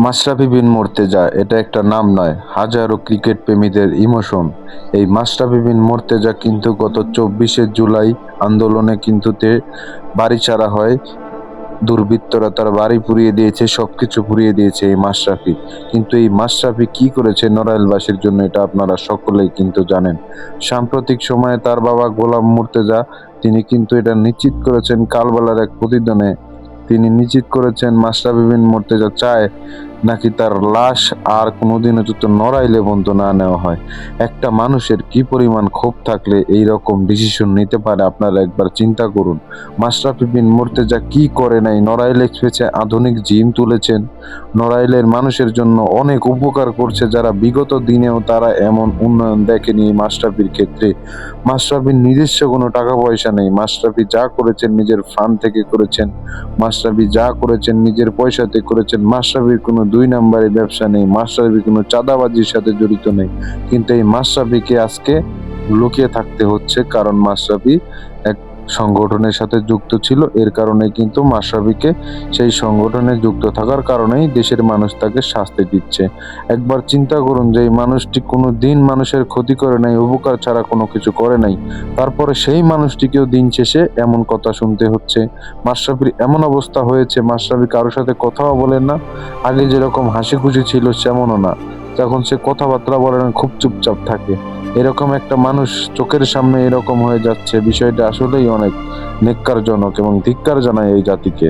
মাশরাফি বিন মুর্তজা এটা একটা নাম নয়, হাজারো ক্রিকেট প্রেমীদের ইমোশন। এই মাশরাফি বিন মুর্তজা কিন্তু গত 24শে জুলাই আন্দোলনে কিন্তু বাড়ি ছাড়া হয়। দুর্বৃত্তরা তার বাড়ি পুড়িয়ে দিয়েছে, সবকিছু পুড়িয়ে দিয়েছে এই মাশরাফি। কিন্তু এই মাশরাফি কি করেছে নড়াইলবাসীর জন্য এটা আপনারা সকলেই কিন্তু জানেন। সাম্প্রতিক সময়ে তার বাবা গোলাম মুর্তজা তিনি কিন্তু এটা নিশ্চিত করেছেন কালবেলার এক প্রতিবেদনে। তিনি নিশ্চিত করেছেন মাশরাফি বিন মুর্তজা চায় নাকি তার লাশ আর কোনোদিনও যত নড়াইলে পর্যন্ত না নেওয়া হয়। একটা মানুষের কি পরিমাণ ক্ষোভ থাকলে এই রকম ডিসিশন নিতে পারে আপনারা একবার চিন্তা করুন। মাশরাফি বিন মুর্তজা কি করে নাই, নড়াইল এক্সপ্রেসে আধুনিক জিম তুলেছেন, নড়াইলের মানুষের জন্য অনেক উপকার করছে যারা বিগত দিনেও তারা এমন উন্নয়ন দেখেনি। মাশরাফির ক্ষেত্রে মাশরাফির নিজস্ব কোনো টাকা পয়সা নেই, মাশরাফি যা করেছেন নিজের ফান্ড থেকে করেছেন, মাশরাফি যা করেছেন নিজের পয়সাতে করেছেন। মাশরাফির কোনো দুই নাম্বারি ব্যবসা নেই, মাশরাফি কোনো চাঁদাবাজির সাথে জড়িত নেই। কিন্তু এই মাশরাফিকে আজকে লুকিয়ে থাকতে হচ্ছে, কারণ মাশরাফি এক সংগঠনের সাথে যুক্ত ছিল। এর কারণে কিন্তু মাশরাফিকে সেই সংগঠনে যুক্ত থাকার কারণেই দেশের মানুষ তাকে শাস্তি দিচ্ছে। একবার চিন্তা করুন যে এই মানুষটি কোনো দিন মানুষের ক্ষতি করে নাই, উপকার ছাড়া কোনো কিছু করে নাই, তারপরে সেই মানুষটিকেও দিন শেষে এমন কথা শুনতে হচ্ছে। মাশরাফির এমন অবস্থা হয়েছে, মাশরাফি কারোর সাথে কথাও বলেন না। আগে যেরকম হাসি খুশি ছিল সেমনও না, যখন সে কথাবার্তা বলে না খুব চুপচাপ থাকে। এরকম একটা মানুষ চোখের সামনে এরকম হয়ে যাচ্ছে, বিষয়টা আসলেই অনেক নেক্কারজনক এবং ধিক্কার জানায় এই জাতিকে।